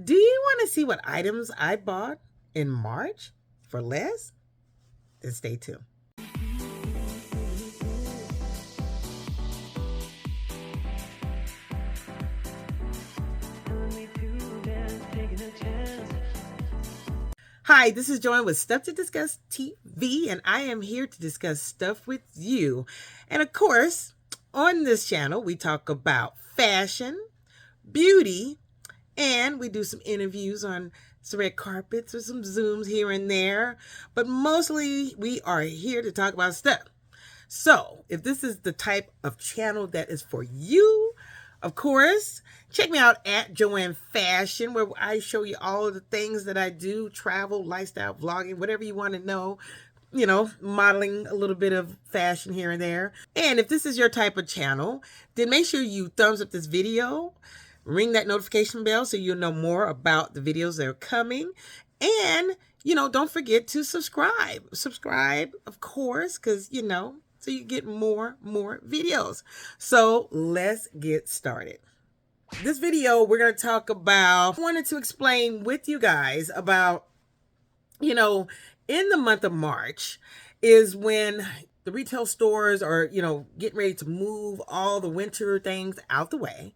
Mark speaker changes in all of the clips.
Speaker 1: Do you want to see what items I bought in March for less? Then stay tuned. Hi, this is Joanne with Stuff to Discuss TV, and I am here to discuss stuff with you. And of course, on this channel, we talk about fashion, beauty, and we do some interviews on some red carpets or some Zooms here and there. But mostly, we are here to talk about stuff. So, if this is the type of channel that is for you, of course, check me out at Joanne Fashion, where I show you all of the things that I do, travel, lifestyle, vlogging, whatever you want to know, modeling a little bit of fashion here and there. And if this is your type of channel, then make sure you thumbs up this video, ring that notification bell so you'll know more about the videos that are coming. And, don't forget to subscribe. Subscribe, of course, because, so you get more videos. So let's get started. This video, we're going to talk about, I wanted to explain with you guys about, in the month of March is when the retail stores are, getting ready to move all the winter things out the way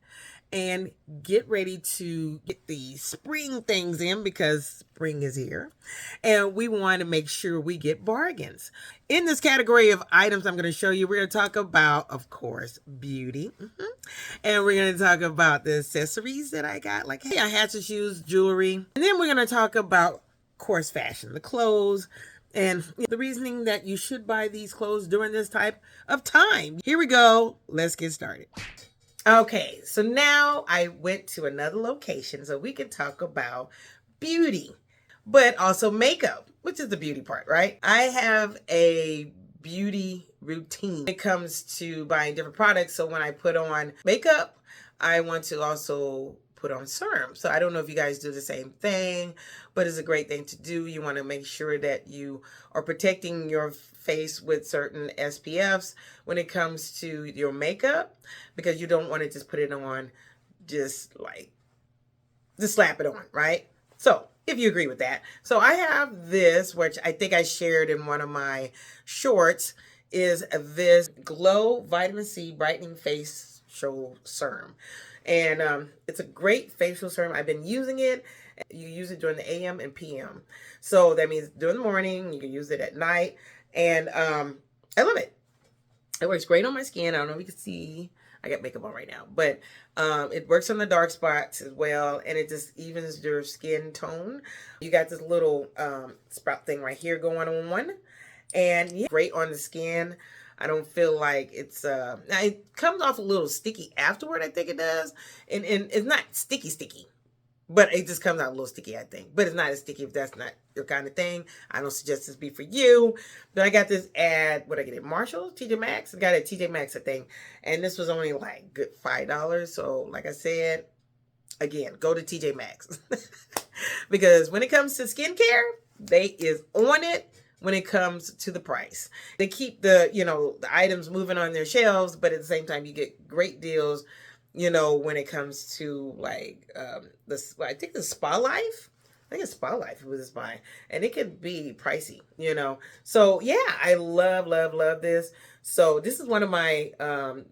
Speaker 1: and get ready to get the spring things in because spring is here. And we want to make sure we get bargains. In this category of items I'm going to show you, we're going to talk about, of course, beauty. And we're going to talk about the accessories that I got, like hats and shoes, jewelry. And then we're going to talk about, of course, fashion, the clothes, and the reasoning that you should buy these clothes during this type of time. Here we go. Let's get started. Okay, so now I went to another location so we can talk about beauty, but also makeup, which is the beauty part, right? I have a beauty routine when it comes to buying different products. So when I put on makeup, I want to also put on serum. So I don't know if you guys do the same thing, but it's a great thing to do. You want to make sure that you are protecting your face with certain SPFs when it comes to your makeup, because you don't want to just put it on just slap it on, right? So if you agree with that. So I have this, which I think I shared in one of my shorts, is this Glow Vitamin C Brightening Facial Serum. And it's a great facial serum. I've been using it. You use it during the AM and PM. So that means during the morning, you can use it at night. And I love it. It works great on my skin. I don't know if you can see. I got makeup on right now. But it works on the dark spots as well. And it just evens your skin tone. You got this little sprout thing right here going on. And yeah, great on the skin. I don't feel like it's, it comes off a little sticky afterward, I think it does. And it's not sticky, but it just comes out a little sticky, I think. But it's not as sticky if that's not your kind of thing. I don't suggest this be for you. But I got this at, what I get at Marshall, TJ Maxx. I got it at TJ Maxx, I think. And this was only like good $5. So like I said, again, go to TJ Maxx. Because when it comes to skincare, they is on it. When it comes to the price, they keep the, the items moving on their shelves, but at the same time, you get great deals, when it comes to like, I think the Spa Life, I think it's Spa Life was buying, and it could be pricey, So yeah, I love this. So this is one of my,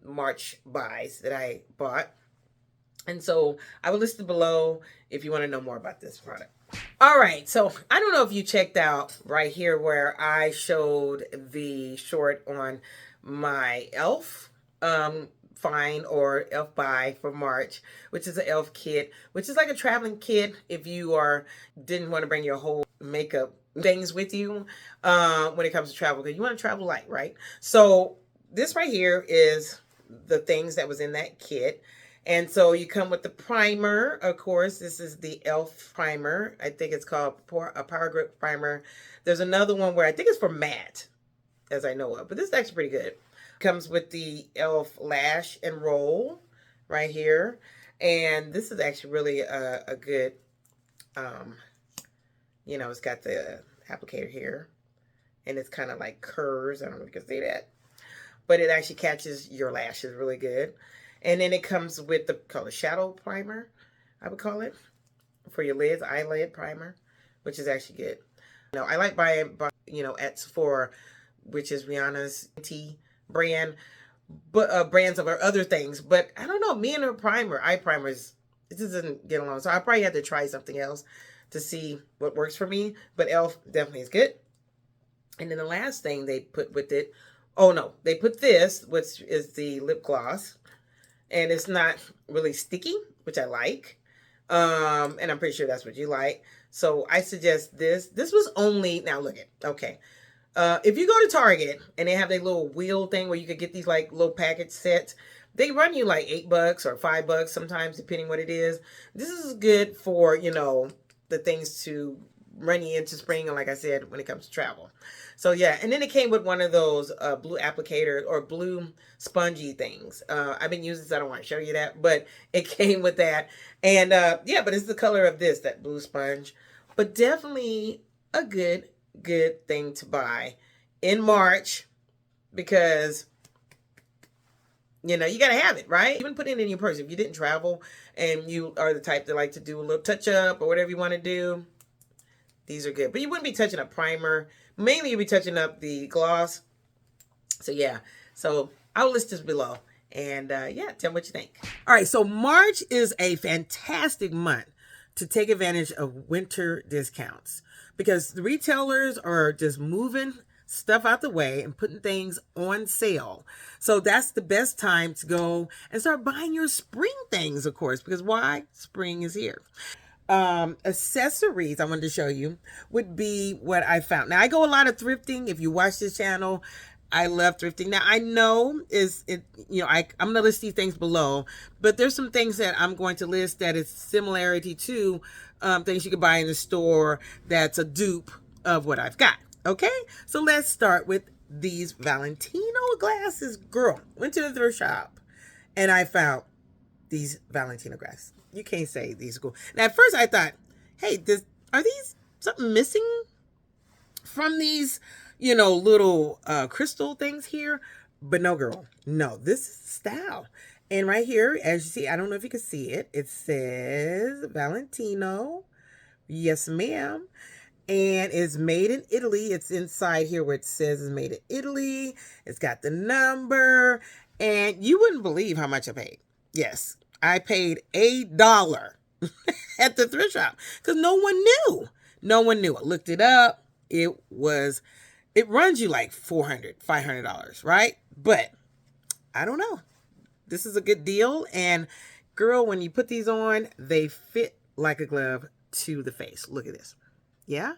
Speaker 1: March buys that I bought. And so I will list it below if you want to know more about this product. All right, so I don't know if you checked out right here where I showed the short on my E.L.F. Find or E.L.F. buy for March, which is an E.L.F. kit, which is like a traveling kit if you didn't want to bring your whole makeup things with you when it comes to travel, because you want to travel light, right? So this right here is the things that was in that kit. And so you come with the primer, of course. This is the E.L.F. primer. I think it's called a Power Grip primer. There's another one where I think it's for matte, as I know of. But this is actually pretty good. Comes with the E.L.F. Lash and Roll right here. And this is actually really a good, it's got the applicator here. And it's kind of like curves. I don't know if you can see that. But it actually catches your lashes really good. And then it comes with the shadow primer, I would call it, for your lids, eyelid primer, which is actually good. I like buying, at Sephora, which is Rihanna's T brand, but brands of her other things. But I don't know, me and her eye primers, it doesn't get along. So I probably have to try something else to see what works for me. But E.L.F. definitely is good. And then the last thing they put with it, oh no, they put this, which is the lip gloss. And it's not really sticky, which I like. And I'm pretty sure that's what you like. So I suggest this. This was only, now look at, okay. If you go to Target and they have their little wheel thing where you could get these like little package sets, they run you like $8 or $5 sometimes, depending what it is. This is good for, the things to run you into spring, and like I said, when it comes to travel. So yeah, and then it came with one of those blue applicators or blue spongy things. I've been using this, I don't want to show you that, but it came with that. And yeah, but it's the color of this, that blue sponge. But definitely a good thing to buy in March, because you gotta have it, right? Even put it in your purse. If you didn't travel and you are the type that like to do a little touch up or whatever you want to do, these are good. But you wouldn't be touching up primer. Mainly you'll be touching up the gloss. So yeah, so I'll list this below. And yeah, tell me what you think. All right, so March is a fantastic month to take advantage of winter discounts, because the retailers are just moving stuff out the way and putting things on sale. So that's the best time to go and start buying your spring things, of course, because why? Spring is here. Accessories I wanted to show you would be what I found. Now I go a lot of thrifting. If you watch this channel, I love thrifting. Now I know I'm gonna list these things below, but there's some things that I'm going to list that is similarity to things you could buy in the store that's a dupe of what I've got. Okay, so let's start with these Valentino glasses. Girl, went to the thrift shop and I found these Valentino glasses. You can't say these are cool. Now at first I thought, hey, are these something missing from these, little crystal things here? But no, girl, no, this is style. And right here, as you see, I don't know if you can see it, it says Valentino. Yes, ma'am. And it's made in Italy. It's inside here where it says it's made in Italy. It's got the number. And you wouldn't believe how much I paid. Yes, I paid $1 at the thrift shop because no one knew. No one knew. I looked it up. It runs you like $400, $500, right? But I don't know. This is a good deal. And girl, when you put these on, they fit like a glove to the face. Look at this. Yeah.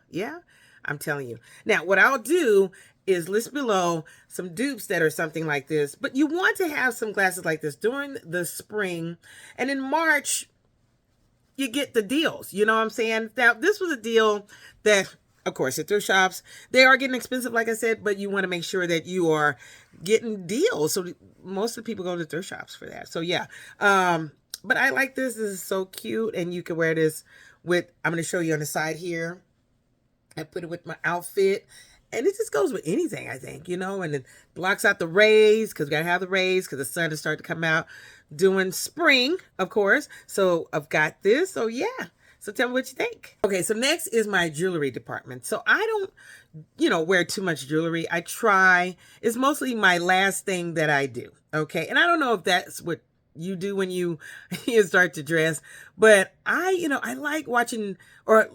Speaker 1: I'm telling you. Now, what I'll do is list below some dupes that are something like this. But you want to have some glasses like this during the spring. And in March, you get the deals. You know what I'm saying? Now, this was a deal that, of course, at thrift shops, they are getting expensive, like I said, but you want to make sure that you are getting deals. So most of the people go to thrift shops for that. So yeah. But I like this. This is so cute. And you can wear this with, I'm going to show you on the side here. I put it with my outfit. And it just goes with anything, I think, and it blocks out the rays, because we got to have the rays because the sun is starting to come out during spring, of course. So I've got this. So yeah. So tell me what you think. Okay, so next is my jewelry department. So I don't, wear too much jewelry. I try. It's mostly my last thing that I do. Okay. And I don't know if that's what you do when you start to dress, but I like watching, or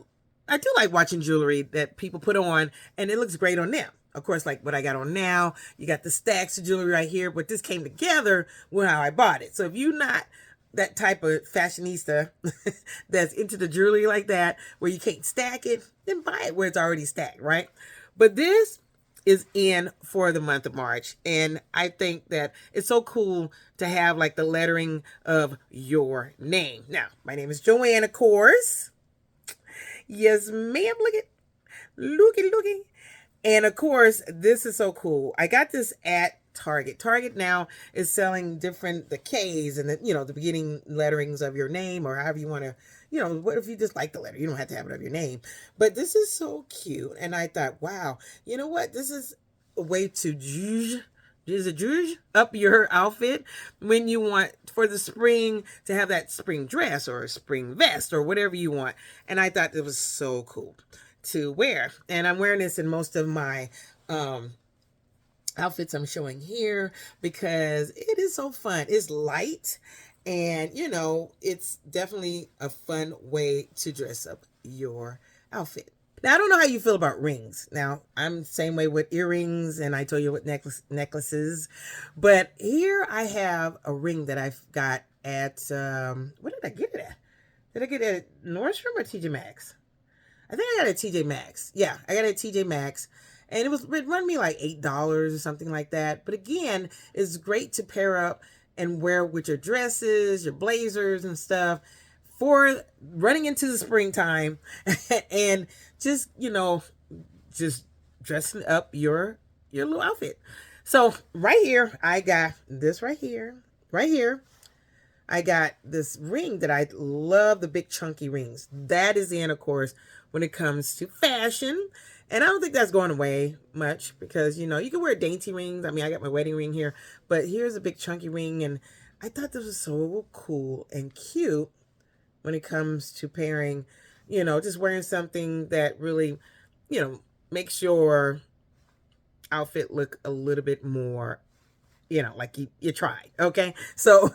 Speaker 1: I do like watching jewelry that people put on and it looks great on them. Of course, like what I got on now, you got the stacks of jewelry right here, but this came together with how I bought it. So if you're not that type of fashionista that's into the jewelry like that, where you can't stack it, then buy it where it's already stacked, right? But this is in for the month of March. And I think that it's so cool to have like the lettering of your name. Now, my name is Joanne, of course. Yes, ma'am. Looky. And of course, this is so cool. I got this at Target. Target now is selling the K's and the beginning letterings of your name, or however you want to, what if you just like the letter? You don't have to have it of your name. But this is so cute. And I thought, wow, you know what? This is a way to zhuzh is it zhuzh up your outfit when you want for the spring to have that spring dress or a spring vest or whatever you want. And I thought it was so cool to wear. And I'm wearing this in most of my outfits I'm showing here because it is so fun. It's light and it's definitely a fun way to dress up your outfit. Now, I don't know how you feel about rings. Now, I'm the same way with earrings, and I told you what necklaces. But here I have a ring that I've got at, what did I get it at? Did I get it at Nordstrom or TJ Maxx? I think I got it at TJ Maxx. Yeah, I got it at TJ Maxx. And it run me like $8 or something like that. But again, it's great to pair up and wear with your dresses, your blazers and stuff for running into the springtime and just, just dressing up your little outfit. So right here, I got this right here. I got this ring that I love, the big chunky rings. That is in, of course, when it comes to fashion. And I don't think that's going away much because, you can wear dainty rings. I mean, I got my wedding ring here, but here's a big chunky ring. And I thought this was so cool and cute when it comes to pairing, just wearing something that really, makes your outfit look a little bit more, like you tried. Okay. So,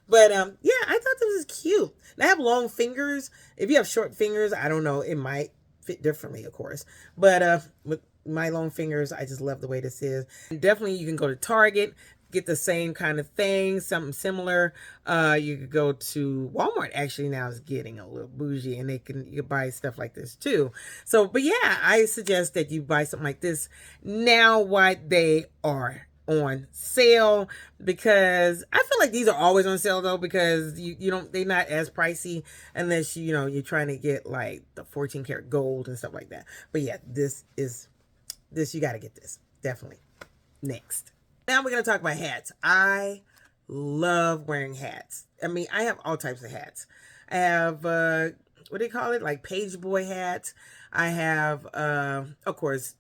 Speaker 1: but, yeah, I thought this was cute. And I have long fingers. If you have short fingers, I don't know, it might fit differently, of course, but, with my long fingers, I just love the way this is. And definitely you can go to Target, get the same kind of thing, something similar. You could go to Walmart. Actually, now is getting a little bougie, and you can buy stuff like this too. So, but yeah, I suggest that you buy something like this now while they are on sale, because I feel like these are always on sale though, because they're not as pricey unless you're trying to get like the 14 karat gold and stuff like that. But yeah, this you got to get this definitely. Next. Now we're going to talk about hats. I love wearing hats. I mean, I have all types of hats. I have, what do they call it? Like page boy hats. I have, of course,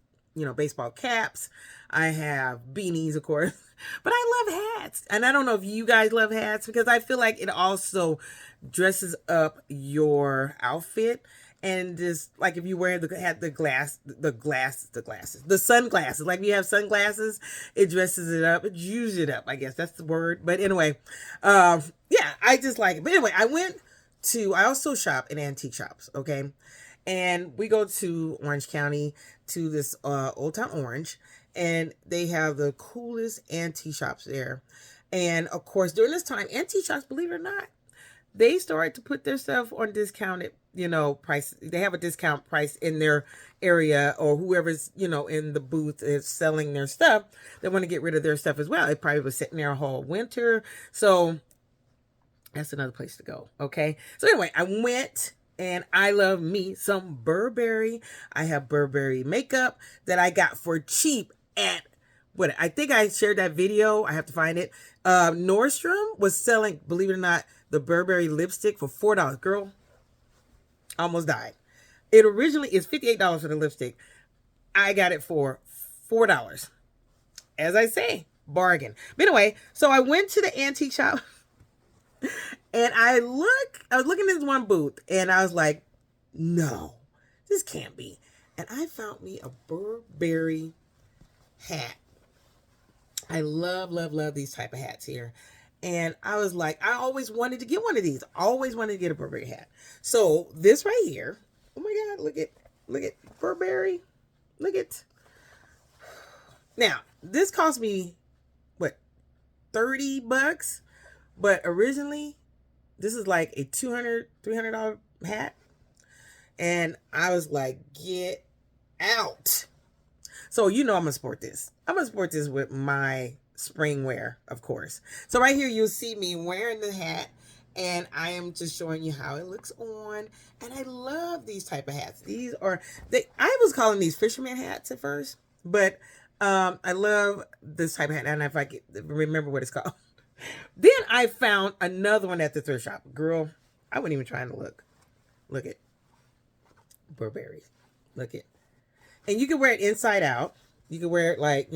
Speaker 1: baseball caps. I have beanies, of course. But I love hats. And I don't know if you guys love hats, because I feel like it also dresses up your outfit. And just like if you wear the sunglasses, like if you have sunglasses, it dresses it up. It juices it up, I guess that's the word. But anyway, yeah, I just like it. But anyway, I also shop in antique shops, okay? And we go to Orange County to this Old Town Orange, and they have the coolest antique shops there. And of course, during this time, antique shops, believe it or not, they started to put their stuff on discounted, price. They have a discount price in their area, or whoever's, in the booth is selling their stuff. They want to get rid of their stuff as well. It probably was sitting there all winter. So that's another place to go. Okay. So anyway, I went, and I love me some Burberry. I have Burberry makeup that I got for cheap at what I think I shared that video. I have to find it. Nordstrom was selling, believe it or not, the Burberry lipstick for $4. Girl, almost died. It originally is $58 for the lipstick. I got it for $4. As I say, bargain. But anyway, so I went to the antique shop and I was looking at this one booth, and I was like, no, this can't be. And I found me a Burberry hat. I love, love, love these type of hats here. And I was like, I always wanted to get one of these. Always wanted to get a Burberry hat. So this right here, oh my God, look at Burberry. Look at. Now, this cost me, what, $30? But originally, this is like a $200, $300 hat. And I was like, get out. So I'm going to sport this. I'm going to sport this with my spring wear, of course. So right here, you'll see me wearing the hat, and I am just showing you how it looks on. And I love these type of hats. I was calling these fisherman hats at first, but I love this type of hat. And if I remember what it's called. Then I found another one at the thrift shop. Girl, I wasn't even trying to look. Look at Burberry. Look at. And you can wear it inside out. You can wear it like,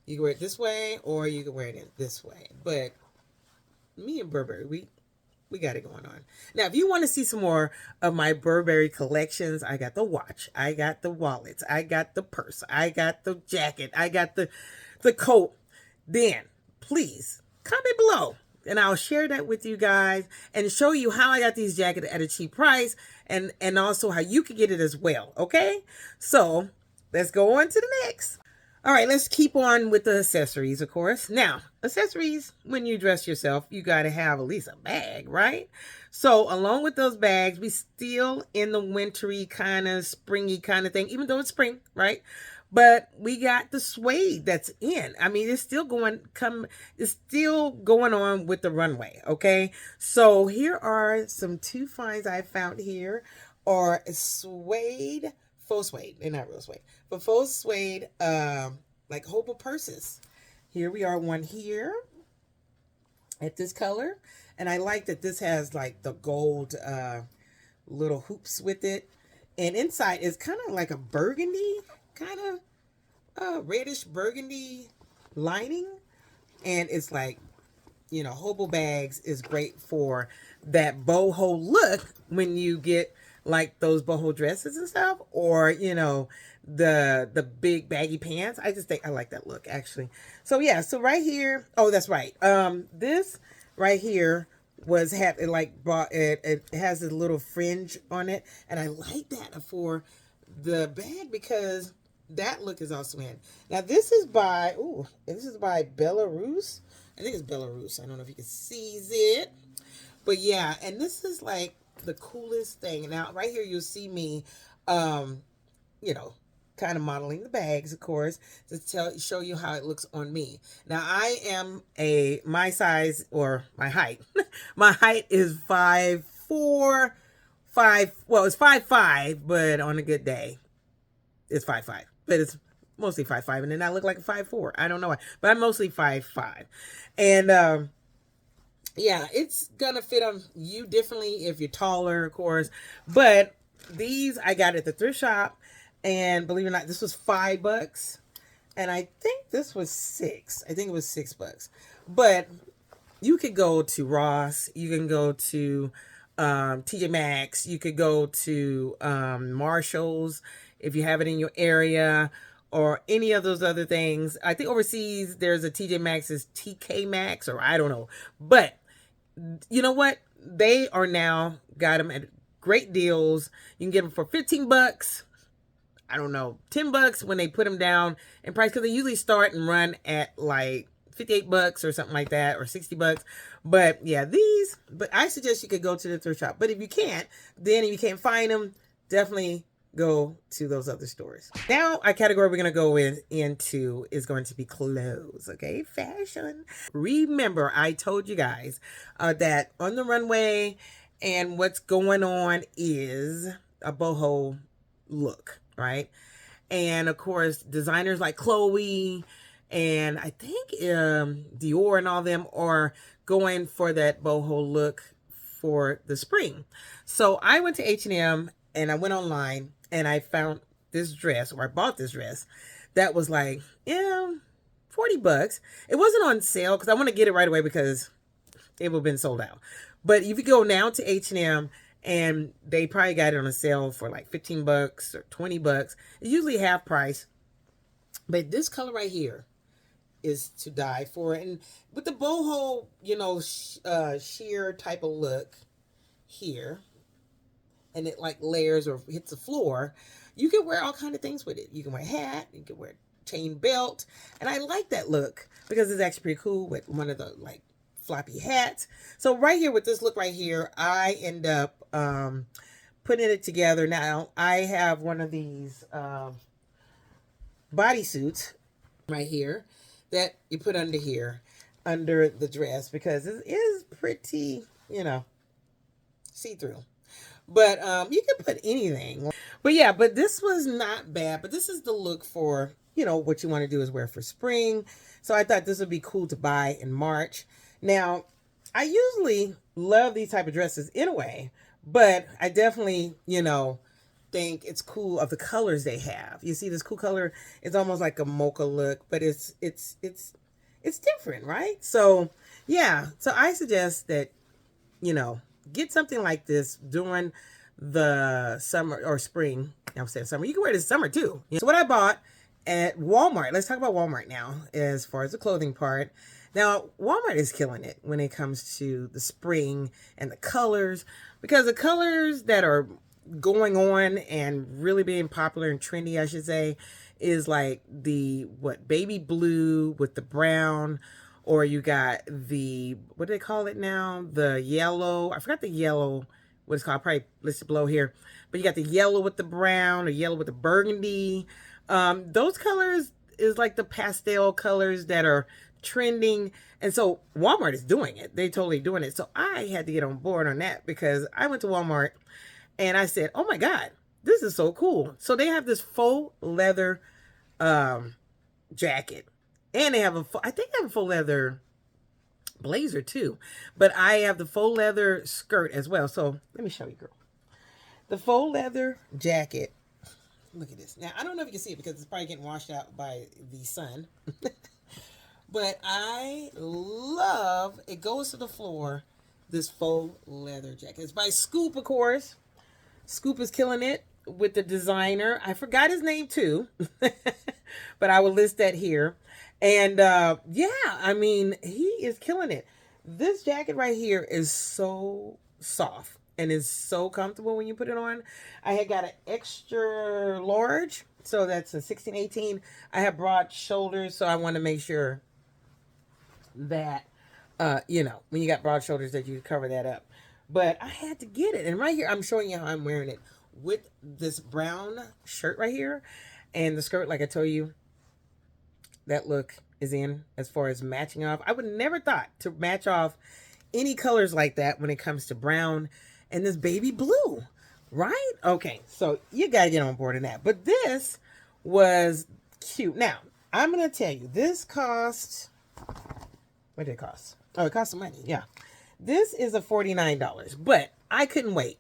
Speaker 1: You can wear it this way, or you can wear it in this way. But me and Burberry, we got it going on. Now, if you want to see some more of my Burberry collections, I got the watch, I got the wallets, I got the purse, I got the jacket, I got the coat, then please comment below and I'll share that with you guys and show you how I got these jackets at a cheap price and also how you can get it as well. Okay, so let's go on to the next. All right, let's keep on with the accessories, of course. Now, accessories, when you dress yourself, you got to have at least a bag, right? So along with those bags, we still in the wintry kind of springy kind of thing, even though it's spring, right? But we got the suede that's in. I mean, it's still going on with the runway, okay? So here are some two finds I found here are suede, faux suede. They're not real suede, but faux suede, like hobo purses. Here we are, one here at this color. And I like that this has like the gold little hoops with it. And inside is kind of like a burgundy, kind of reddish burgundy lining. And it's like, you know, hobo bags is great for that boho look when you get like those boho dresses and stuff, or you know, the big baggy pants. I just think I like that look actually. So yeah, so right here, oh that's right, this right here was it like brought it has a little fringe on it, and I like that for the bag because that look is also in. Now this is by Belarus. I think it's Belarus. I don't know if you can see it, but yeah, and this is like the coolest thing. Now right here you'll see me you know, kind of modeling the bags, of course, to show you how it looks on me. Now I am my size, or my height my height is 5'4", well it's 5'5", but on a good day it's 5'5", but it's mostly 5'5", and then I look like a 5'4". I don't know why, but I'm mostly 5'5", and yeah, it's gonna fit on you differently if you're taller, of course. But these I got at the thrift shop, and believe it or not, this was $5, and I think this was $6. I think it was $6. But you could go to Ross, you can go to TJ Maxx, you could go to Marshalls if you have it in your area, or any of those other things. I think overseas there's a TJ Maxx's TK Maxx, or I don't know, but you know what? They are now got them at great deals. You can get them for $15. I don't know, $10 when they put them down in price, because they usually start and run at like $58 or something like that, or $60. But yeah, but I suggest you could go to the thrift shop. But if you can't, then if you can't find them, definitely go to those other stores. Now, our category we're going to go into is going to be clothes, okay? Fashion. Remember, I told you guys that on the runway, and what's going on is a boho look, right? And of course, designers like Chloe and I think Dior and all them are going for that boho look for the spring. So I went to H&M and I went online and I found this dress, or I bought this dress that was like, yeah, $40. It wasn't on sale because I want to get it right away because it would have been sold out. But if you go now to H&M, and they probably got it on a sale for like $15 or $20. It's usually half price. But this color right here is to die for. And with the boho, you know, sheer type of look here, and it like layers or hits the floor, you can wear all kind of things with it. You can wear a hat, you can wear a chain belt, and I like that look because it's actually pretty cool with one of the like floppy hats. So right here with this look right here, I end up putting it together. Now I have one of these bodysuits right here that you put under here, under the dress, because it is pretty, you know, see-through. But you can put anything. But yeah, but this was not bad. But this is the look for, you know, what you want to do is wear for spring. So I thought this would be cool to buy in March. Now, I usually love these type of dresses anyway, but I definitely, you know, think it's cool of the colors they have. You see this cool color, it's almost like a mocha look, but it's different, right? So yeah, so I suggest that, get something like this during the summer or spring. I'm saying summer. You can wear this summer too. So what I bought at Walmart. Let's talk about Walmart now as far as the clothing part. Now, Walmart is killing it when it comes to the spring and the colors, because the colors that are going on and really being popular and trendy, I should say, is like the baby blue with the brown, or you got the, what do they call it now? The yellow. I forgot the yellow, what it's called. I'll probably list it below here. But you got the yellow with the brown, or yellow with the burgundy. Those colors is like the pastel colors that are trending. And so Walmart is doing it. They totally doing it. So I had to get on board on that, because I went to Walmart and I said, oh my God, this is so cool. So they have this faux leather jacket. And they have I think they have a faux leather blazer too. But I have the faux leather skirt as well. So let me show you, girl. The faux leather jacket. Look at this. Now, I don't know if you can see it because it's probably getting washed out by the sun. But I love, it goes to the floor, this faux leather jacket. It's by Scoop, of course. Scoop is killing it with the designer. I forgot his name too. But I will list that here. And yeah, I mean, he is killing it. This jacket right here is so soft and is so comfortable when you put it on. I had got an extra large, so that's a 16-18. I have broad shoulders, so I want to make sure that, when you got broad shoulders, that you cover that up. But I had to get it. And right here, I'm showing you how I'm wearing it with this brown shirt right here. And the skirt, like I told you, that look is in as far as matching off. I would never thought to match off any colors like that when it comes to brown and this baby blue, right? Okay, so you got to get on board in that. But this was cute. Now, I'm going to tell you, this cost, what did it cost? Oh, it cost some money, yeah. This is a $49, but I couldn't wait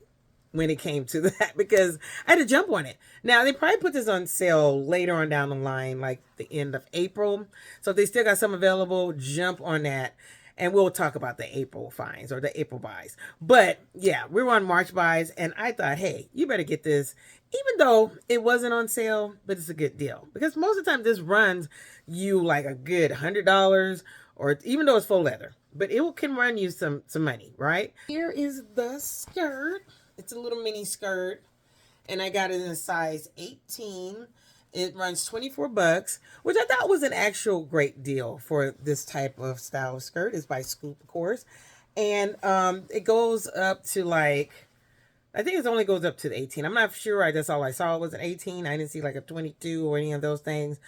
Speaker 1: when it came to that, because I had to jump on it. Now, they probably put this on sale later on down the line, like the end of April. So if they still got some available, jump on that. And we'll talk about the April finds or the April buys. But yeah, we were on March buys, and I thought, hey, you better get this, even though it wasn't on sale, but it's a good deal. Because most of the time this runs you like a good $100, or even though it's faux leather, but it can run you some money, right? Here is the skirt. It's a little mini skirt, and I got it in a size 18. It runs $24, which I thought was an actual great deal for this type of style of skirt. It's by Scoop, of course. And it goes up to like, I think it only goes up to the 18. I'm not sure. That's all I saw was an 18. I didn't see like a 22 or any of those things.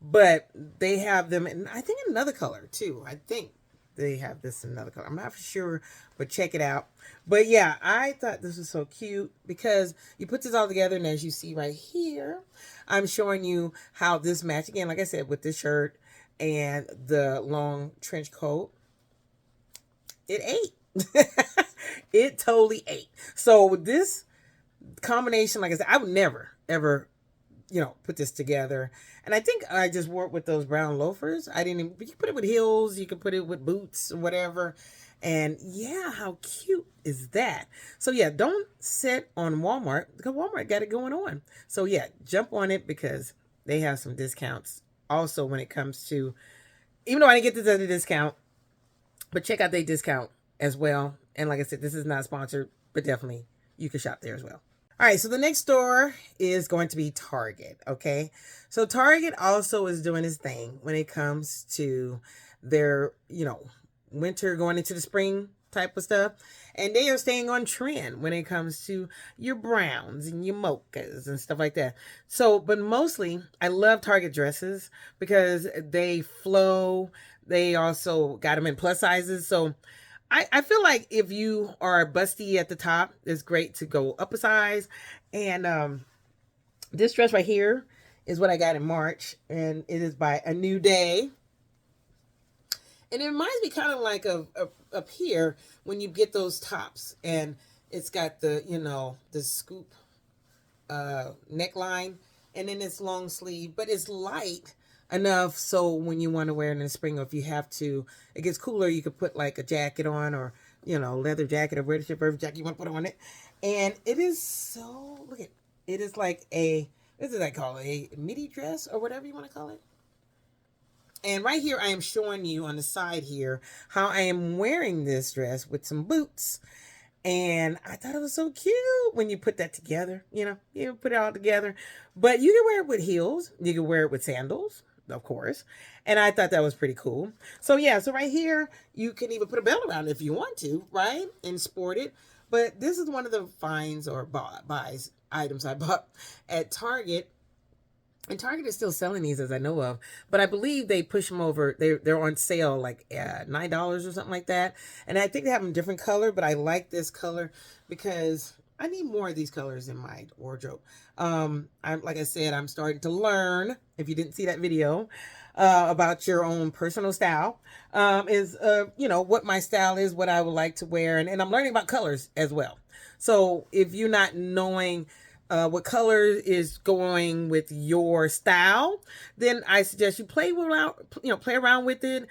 Speaker 1: But they have them in, I think, another color too. I think they have this in another color. I'm not for sure, but check it out. But yeah, I thought this was so cute because you put this all together, and as you see right here, I'm showing you how this match, again, like I said, with this shirt and the long trench coat. It ate. It totally ate. So this combination, like I said, I would never, ever, put this together. And I think I just wore it with those brown loafers. I didn't even, you can put it with heels, you can put it with boots or whatever. And yeah, how cute is that? So yeah, don't sit on Walmart, because Walmart got it going on. So yeah, jump on it because they have some discounts also when it comes to, even though I didn't get this at a discount, but check out their discount as well. And like I said, this is not sponsored, but definitely you can shop there as well. All right, so the next store is going to be Target, okay? So Target also is doing its thing when it comes to their, winter going into the spring type of stuff. And they are staying on trend when it comes to your browns and your mochas and stuff like that. So, but mostly, I love Target dresses because they flow. They also got them in plus sizes. So I feel like if you are busty at the top, it's great to go up a size. And this dress right here is what I got in March, and it is by A New Day. And it reminds me kind of like of up here when you get those tops, and it's got the, the scoop neckline, and then it's long sleeve, but it's light enough so when you want to wear it in the spring, or if you have to, it gets cooler, you could put like a jacket on, or leather jacket or British Burberry jacket you want to put on it. And it is so, look at it, is like a, what is it I call it, a midi dress or whatever you want to call it. And right here, I am showing you on the side here how I am wearing this dress with some boots. And I thought it was so cute when you put that together, you put it all together. But you can wear it with heels. You can wear it with sandals, of course. And I thought that was pretty cool. So yeah, so right here, you can even put a belt around it if you want to, right? And sport it. But this is one of the finds or buys items I bought at Target. And Target is still selling these as I know of, but I believe they push them over. They're on sale like $9 or something like that. And I think they have them different color, but I like this color because I need more of these colors in my wardrobe. Like I said, I'm starting to learn. If you didn't see that video about your own personal style, what my style is, what I would like to wear, and I'm learning about colors as well. So if you're not knowing what color is going with your style, then I suggest you play around with it,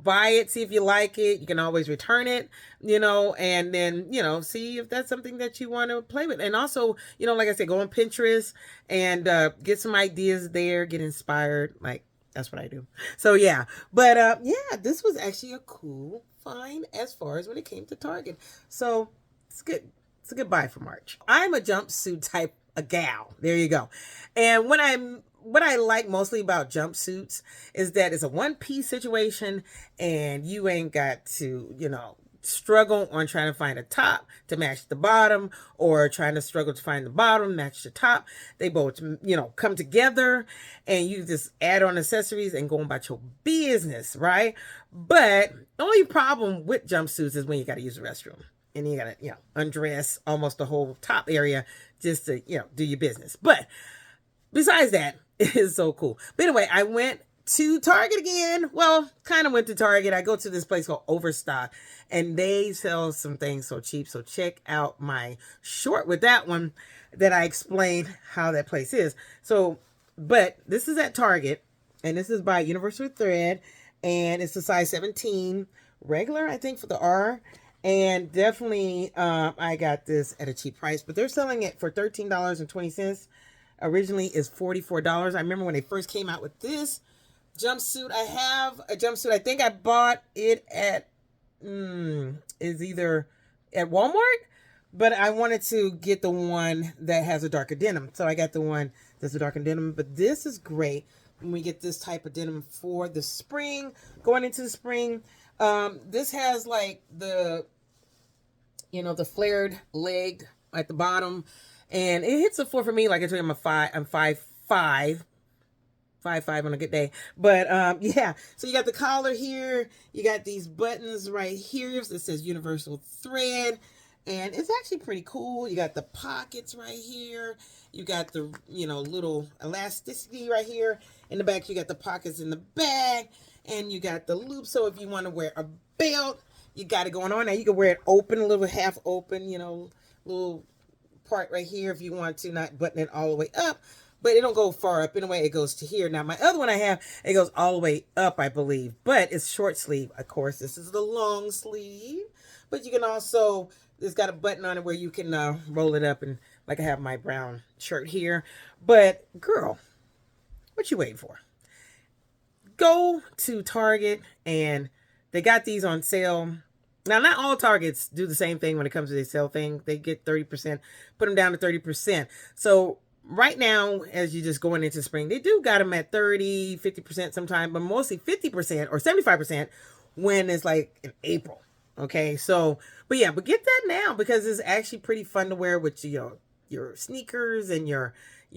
Speaker 1: buy it, see if you like it. You can always return it, and then, see if that's something that you want to play with. And also, like I said, go on Pinterest and get some ideas there, get inspired. Like, that's what I do. So yeah, but yeah, this was actually a cool find as far as when it came to Target. So it's good. It's a good buy for March. I'm a jumpsuit type of gal. There you go. And what I like mostly about jumpsuits is that it's a one-piece situation and you ain't got to, struggle on trying to find a top to match the bottom, or trying to struggle to find the bottom match the top. They both, come together and you just add on accessories and go about your business, right? But the only problem with jumpsuits is when you got to use the restroom. And you gotta, undress almost the whole top area just to, do your business. But besides that, it is so cool. But anyway, I went to Target again. Well, kind of went to Target. I go to this place called Overstock, and they sell some things so cheap. So check out my short with that one that I explained how that place is. So, but this is at Target, and this is by Universal Thread, and it's a size 17 regular, I think, for the R. And definitely, I got this at a cheap price, but they're selling it for $13.20. Originally is $44. I remember when they first came out with this jumpsuit. I have a jumpsuit. I think I bought it at, is either at Walmart, but I wanted to get the one that has a darker denim. So I got the one that's a darker denim, but this is great when we get this type of denim for the spring, going into the spring. This has like the flared leg at the bottom, and it hits a 4 for me. Like I told you, I'm 5'5" on a good day. But yeah, so you got the collar here, you got these buttons right here that says Universal Thread, and it's actually pretty cool. You got the pockets right here, you got the little elasticity right here in the back, you got the pockets in the back, and you got the loop. So if you want to wear a belt, you got it going on. Now you can wear it open, a little half open, little part right here if you want to, not button it all the way up, but it don't go far up. Anyway, it goes to here. Now my other one I have, it goes all the way up, I believe, but it's short sleeve. Of course, this is the long sleeve, but you can also, it's got a button on it where you can roll it up, and like I have my brown shirt here. But girl, what you waiting for? Go to Target, and they got these on sale. Now, not all Targets do the same thing when it comes to their sale thing. They get 30%, put them down to 30%. So right now, as you're just going into spring, they do got them at 30, 50% sometime, but mostly 50% or 75% when it's like in April. Okay, so, but yeah, but get that now because it's actually pretty fun to wear with your sneakers and your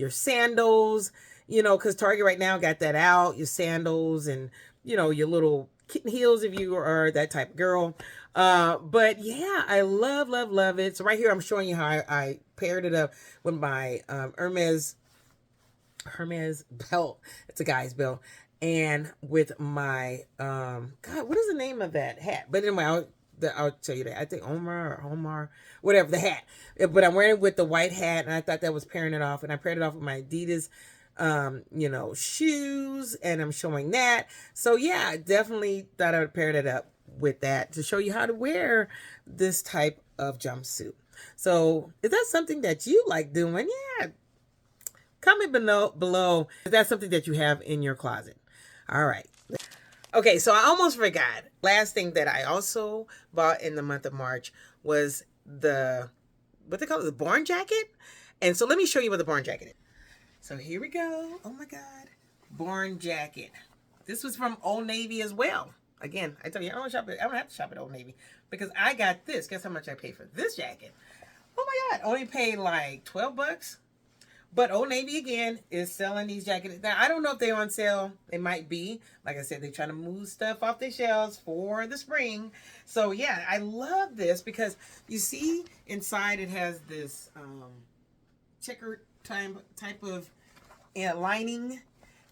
Speaker 1: sandals, because Target right now got that out, your sandals and, your little kitten heels if you are that type of girl. But yeah, I love it. So right here, I'm showing you how I paired it up with my Hermes belt. It's a guy's belt. And with my, God, what is the name of that hat? But anyway, I'll I'll tell you that. I think Omar, whatever the hat. But I'm wearing it with the white hat, and I thought that was pairing it off. And I paired it off with my Adidas, shoes, and I'm showing that. So yeah, I definitely thought I would pair that up with that to show you how to wear this type of jumpsuit. So is that something that you like doing? Yeah, comment below if that's something that you have in your closet. All right. Okay, so I almost forgot. Last thing that I also bought in the month of March was what they call it, the barn jacket. And so let me show you what the barn jacket is. So here we go. Oh my God. Barn jacket. This was from Old Navy as well. Again, I tell you, I don't have to shop at Old Navy because I got this. Guess how much I paid for this jacket? Oh my God. Only paid like 12 bucks. But Old Navy, again, is selling these jackets. Now, I don't know if they're on sale. They might be. Like I said, they're trying to move stuff off their shelves for the spring. So, yeah, I love this because you see inside it has this checkered type of lining.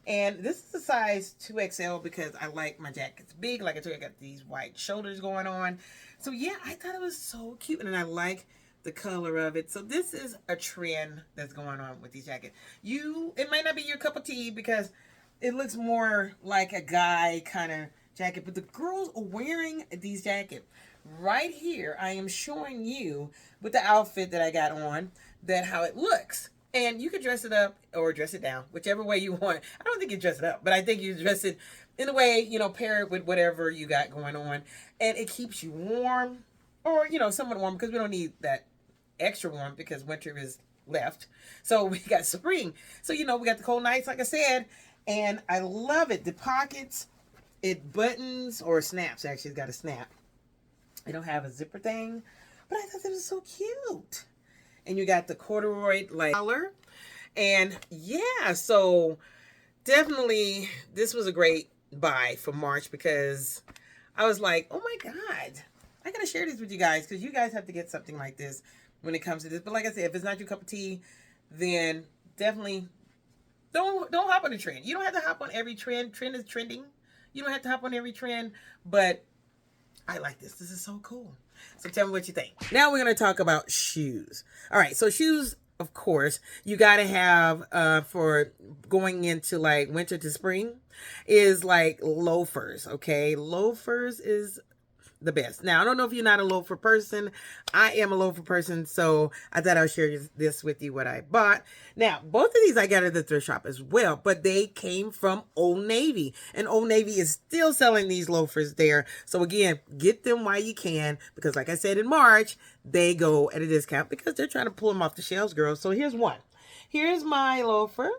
Speaker 1: And this is a size 2XL because I like my jackets big. Like I told you, I got these white shoulders going on. So, yeah, I thought it was so cute. And I like the color of it. So this is a trend that's going on with these jackets. It might not be your cup of tea because it looks more like a guy kind of jacket, but the girls are wearing these jackets. Right here, I am showing you with the outfit that I got on how it looks. And you can dress it up or dress it down, whichever way you want. I don't think you dress it up, but I think you dress it in a way, pair it with whatever you got going on. And it keeps you warm or, somewhat warm because we don't need that extra warm because winter is left. So we got spring. So, we got the cold nights, like I said, and I love it. The pockets, it buttons or snaps. Actually, it's got a snap. It don't have a zipper thing, but I thought that was so cute. And you got the corduroy like color. And yeah, so definitely this was a great buy for March because I was like, oh my God, I got to share this with you guys because you guys have to get something like this when it comes to this. But like I said, if it's not your cup of tea, then definitely don't hop on the trend. You don't have to hop on every trend. Trend is trending. You don't have to hop on every trend, but I like this. This is so cool. So tell me what you think. Now we're going to talk about shoes. All right. So shoes, of course, you got to have for going into like winter to spring is like loafers. Okay. Loafers is the best. Now, I don't know if you're not a loafer person. I am a loafer person, so I thought I'll share this with you, what I bought. Now, both of these I got at the thrift shop as well, but they came from Old Navy, and Old Navy is still selling these loafers there. So again, get them while you can, because like I said, in March, they go at a discount because they're trying to pull them off the shelves, girls. So here's one. Here's my loafer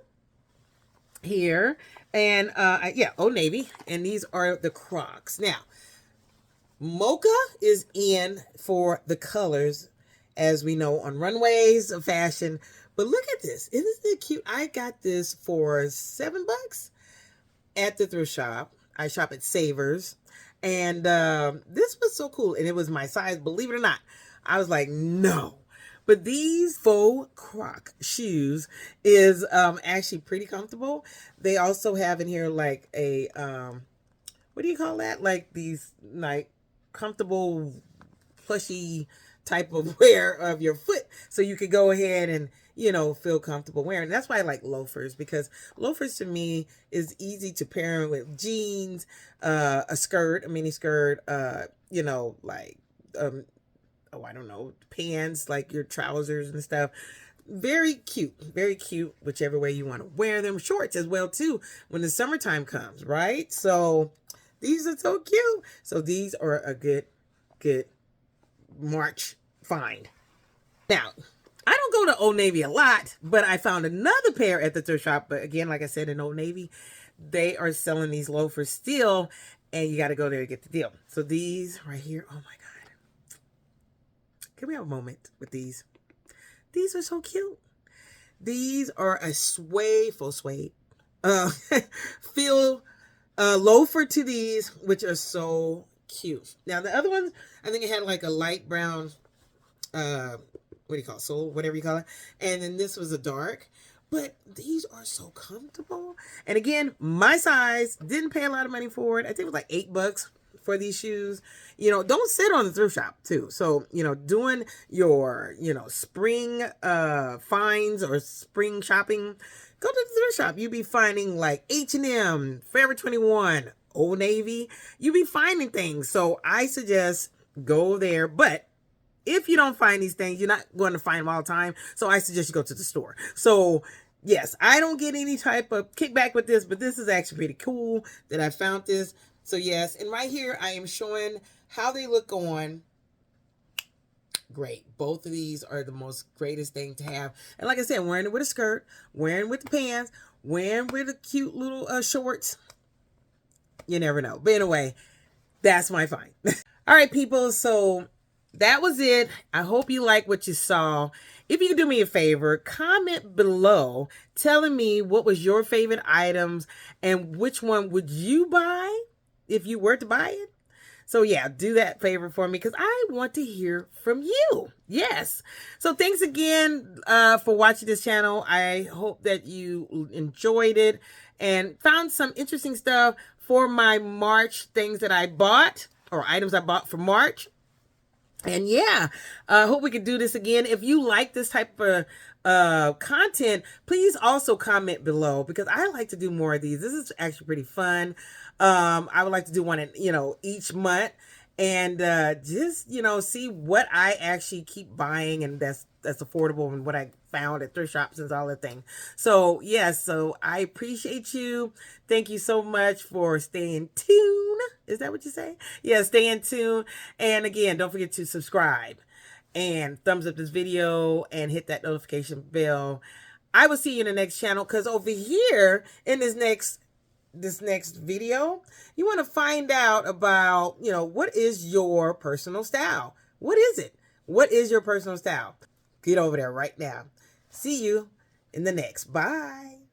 Speaker 1: here, and yeah, Old Navy, and these are the Crocs. Now, Mocha is in for the colors, as we know, on runways of fashion. But look at this. Isn't it cute? I got this for $7 at the thrift shop. I shop at Savers. And this was so cool. And it was my size, believe it or not. I was like, no. But these faux Croc shoes is actually pretty comfortable. They also have in here like a, what do you call that? Like these, like, comfortable plushy type of wear of your foot, so you could go ahead and feel comfortable wearing. That's why I like loafers, because loafers to me is easy to pair with jeans, a skirt, a mini skirt, like oh, I don't know, pants, like your trousers and stuff. Very cute, whichever way you want to wear them. Shorts as well too when the summertime comes, right? So these are so cute. So these are a good March find. Now, I don't go to Old Navy a lot, but I found another pair at the thrift shop. But again, like I said, in Old Navy, they are selling these loafers still, and you got to go there to get the deal. So these right here, oh my God. Can we have a moment with these? These are so cute. These are a suede, faux suede, feel loafer to these, which are so cute. Now the other ones, I think it had like a light brown, what do you call it, sole, whatever you call it, and then this was a dark. But these are so comfortable. And again, my size, didn't pay a lot of money for it. I think it was like $8 for these shoes. You know, don't sit on the thrift shop too. So, you know, doing your, you know, spring finds or spring shopping, go to the thrift shop. You'll be finding like H&M, Forever 21, Old Navy. You'll be finding things. So I suggest go there. But if you don't find these things, you're not going to find them all the time. So I suggest you go to the store. So yes, I don't get any type of kickback with this, but this is actually pretty cool that I found this. So yes, and right here I am showing how they look on. Great. Both of these are the most greatest thing to have. And like I said, wearing it with a skirt, wearing with the pants, wearing with the cute little shorts. You never know. But anyway, that's my find. All right, people. So that was it. I hope you like what you saw. If you could do me a favor, comment below telling me what was your favorite items and which one would you buy if you were to buy it. So yeah, do that favor for me because I want to hear from you. Yes. So thanks again for watching this channel. I hope that you enjoyed it and found some interesting stuff for my March things that I bought or items I bought for March. And yeah, I hope we could do this again. If you like this type of content, please also comment below because I like to do more of these. This is actually pretty fun. I would like to do one in, you know, each month and just, you know, see what I actually keep buying and that's affordable and what I found at thrift shops and all that thing. So yes, so I appreciate you. Thank you so much for staying tuned. Is that what you say? Yeah, stay in tune. And again, don't forget to subscribe and thumbs up this video and hit that notification bell. I will see you in the next channel because over here in this next video, you want to find out about, you know, what is your personal style? What is it? What is your personal style? Get over there right now. See you in the next. Bye.